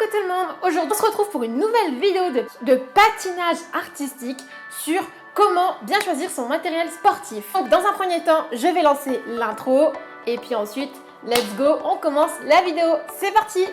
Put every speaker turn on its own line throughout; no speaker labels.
Coucou tout le monde. Aujourd'hui on se retrouve pour une nouvelle vidéo de patinage artistique sur comment bien choisir son matériel sportif. Donc dans un premier temps je vais lancer l'intro et puis ensuite let's go, on commence la vidéo, c'est parti.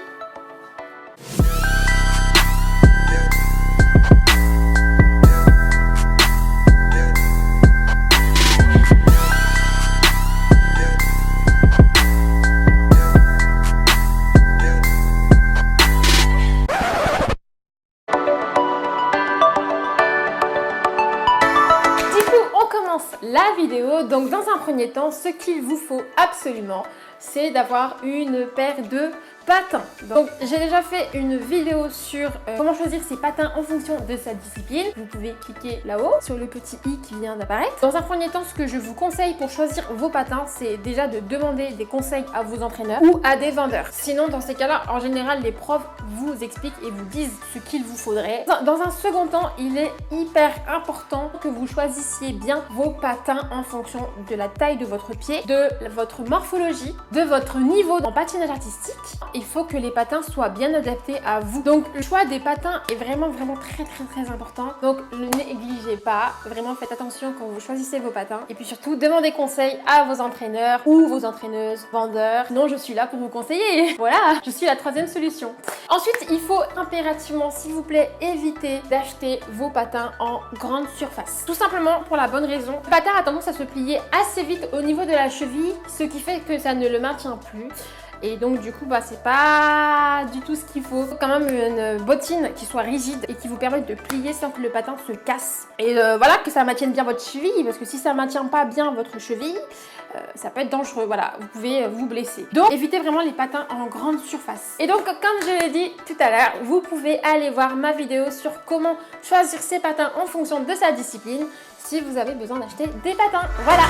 La vidéo, donc dans un premier temps, ce qu'il vous faut absolument, c'est d'avoir une paire de patins. Donc j'ai déjà fait une vidéo sur comment choisir ses patins en fonction de sa discipline. Vous pouvez cliquer là-haut sur le petit i qui vient d'apparaître. Dans un premier temps, ce que je vous conseille pour choisir vos patins, c'est déjà de demander des conseils à vos entraîneurs ou à des vendeurs. Sinon, dans ces cas-là, en général, les profs vous expliquent et vous disent ce qu'il vous faudrait. Dans un second temps, il est hyper important que vous choisissiez bien vos patins en fonction de la taille de votre pied, de votre morphologie, de votre niveau en patinage artistique. Il faut que les patins soient bien adaptés à vous. Donc le choix des patins est vraiment très important. Donc ne négligez pas, vraiment faites attention quand vous choisissez vos patins. Et puis surtout, demandez conseil à vos entraîneurs ou vos entraîneuses, vendeurs. Non, je suis là pour vous conseiller. Voilà, je suis la troisième solution. Ensuite, il faut impérativement, s'il vous plaît, éviter d'acheter vos patins en grande surface. Tout simplement pour la bonne raison. Le patin a tendance à se plier assez vite au niveau de la cheville, ce qui fait que ça ne le maintient plus. Et donc du coup c'est pas du tout ce qu'il faut. Il faut quand même une bottine qui soit rigide et qui vous permette de plier sans que le patin se casse. Et voilà, que ça maintienne bien votre cheville, parce que si ça ne maintient pas bien votre cheville, ça peut être dangereux, voilà, vous pouvez vous blesser. Donc évitez vraiment les patins en grande surface. Et donc comme je l'ai dit tout à l'heure, vous pouvez aller voir ma vidéo sur comment choisir ses patins en fonction de sa discipline si vous avez besoin d'acheter des patins. Voilà.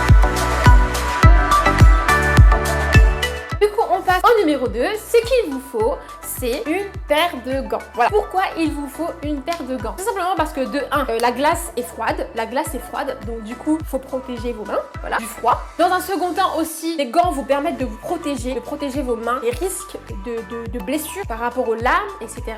Du coup, on passe au numéro 2. Ce qu'il vous faut, c'est une paire de gants. Voilà. Pourquoi il vous faut une paire de gants? Tout simplement parce que de 1, la glace est froide. La glace est froide, donc du coup, il faut protéger vos mains, voilà, du froid. Dans un second temps aussi, les gants vous permettent de vous protéger, vos mains des risques de blessures par rapport aux lames, etc.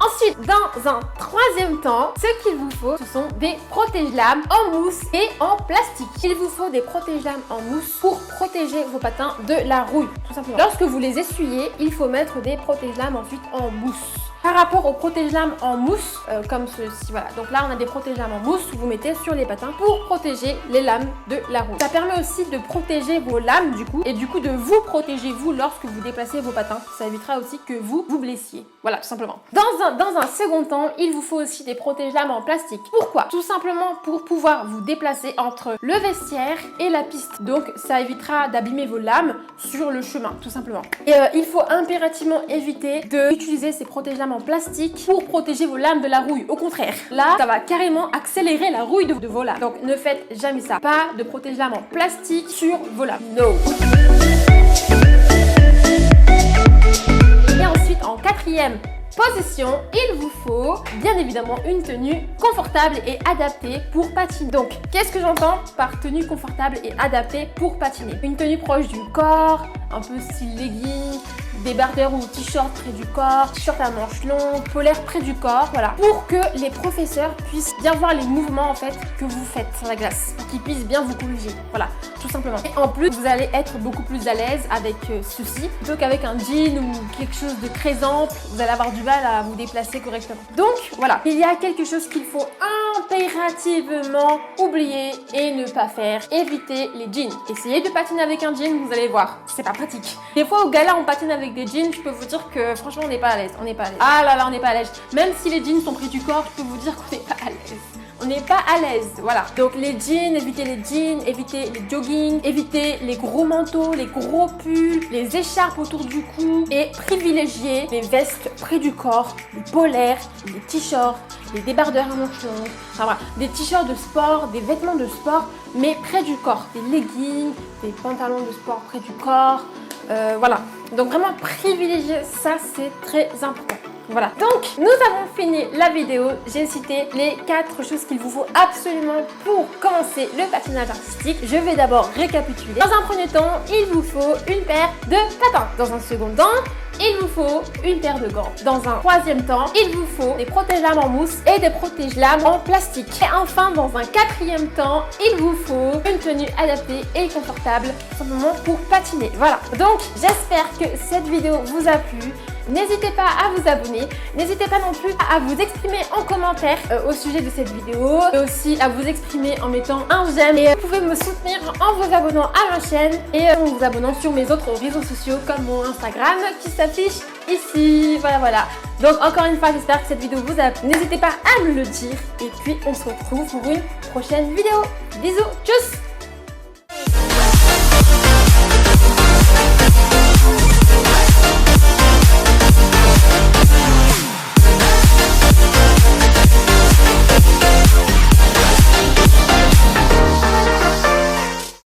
Ensuite, dans un troisième temps, ce qu'il vous faut, ce sont des protège-lames en mousse et en plastique. Il vous faut des protège-lames en mousse pour protéger vos patins de la rouille, tout simplement. Lorsque vous les essuyez, il faut mettre des protège-lames ensuite en mousse. Par rapport aux protège-lames en mousse, comme ceci, voilà. Donc là, on a des protège-lames en mousse que vous mettez sur les patins pour protéger les lames de la rouille. Ça permet aussi de protéger vos lames du coup, et du coup de vous protéger vous lorsque vous déplacez vos patins. Ça évitera aussi que vous vous blessiez. Voilà, tout simplement. Dans un second temps, il vous faut aussi des protège-lames en plastique. Pourquoi? Tout simplement pour pouvoir vous déplacer entre le vestiaire et la piste. Donc ça évitera d'abîmer vos lames sur le chemin, tout simplement. Et il faut impérativement éviter d'utiliser ces protège-lames en plastique pour protéger vos lames de la rouille. Au contraire, là, ça va carrément accélérer la rouille de vos lames. Donc, ne faites jamais ça. Pas de protège-lames en plastique sur vos lames. No. Et ensuite, en quatrième position, il vous faut bien évidemment une tenue confortable et adaptée pour patiner. Donc, qu'est-ce que j'entends par tenue confortable et adaptée pour patiner? Une tenue proche du corps, un peu style legging, débardeur ou t-shirt près du corps, t-shirt à manches longues, polaire près du corps, voilà, pour que les professeurs puissent bien voir les mouvements en fait que vous faites sur la glace, pour qu'ils puissent bien vous corriger, voilà, tout simplement. Et en plus, vous allez être beaucoup plus à l'aise avec ceci, plutôt qu'avec un jean ou quelque chose de très ample, vous allez avoir du mal à vous déplacer correctement. Donc voilà, il y a quelque chose qu'il faut impérativement oublier et ne pas faire, éviter les jeans. Essayez de patiner avec un jean, vous allez voir, c'est pas pratique. Des fois au gala on patine avec des jeans, je peux vous dire que franchement on n'est pas à l'aise, Ah là là, on n'est pas à l'aise. Même si les jeans sont près du corps, je peux vous dire qu'on n'est pas à l'aise. On n'est pas à l'aise, voilà. Donc les jeans, évitez les jeans, évitez les jogging, évitez les gros manteaux, les gros pulls, les écharpes autour du cou et privilégiez les vestes près du corps, les polaires, les t-shirts, les débardeurs à manches longues, enfin voilà, des t-shirts de sport, des vêtements de sport, mais près du corps, des leggings, des pantalons de sport près du corps, voilà. Donc vraiment privilégier ça, c'est très important. Voilà, donc nous avons fini la vidéo. J'ai cité les 4 choses qu'il vous faut absolument pour commencer le patinage artistique. Je vais d'abord récapituler. Dans un premier temps, il vous faut une paire de patins. Dans un second temps, il vous faut une paire de gants. Dans un troisième temps, il vous faut des protège-lames en mousse et des protège-lames en plastique. Et enfin, dans un quatrième temps, il vous faut une tenue adaptée et confortable, simplement pour patiner. Voilà, donc j'espère que cette vidéo vous a plu. N'hésitez pas à vous abonner, n'hésitez pas non plus à vous exprimer en commentaire au sujet de cette vidéo et aussi à vous exprimer en mettant un j'aime. Et vous pouvez me soutenir en vous abonnant à ma chaîne et en vous abonnant sur mes autres réseaux sociaux comme mon Instagram qui s'affiche ici. Voilà. Donc encore une fois, j'espère que cette vidéo vous a plu. N'hésitez pas à me le dire et puis on se retrouve pour une prochaine vidéo. Bisous, tchuss!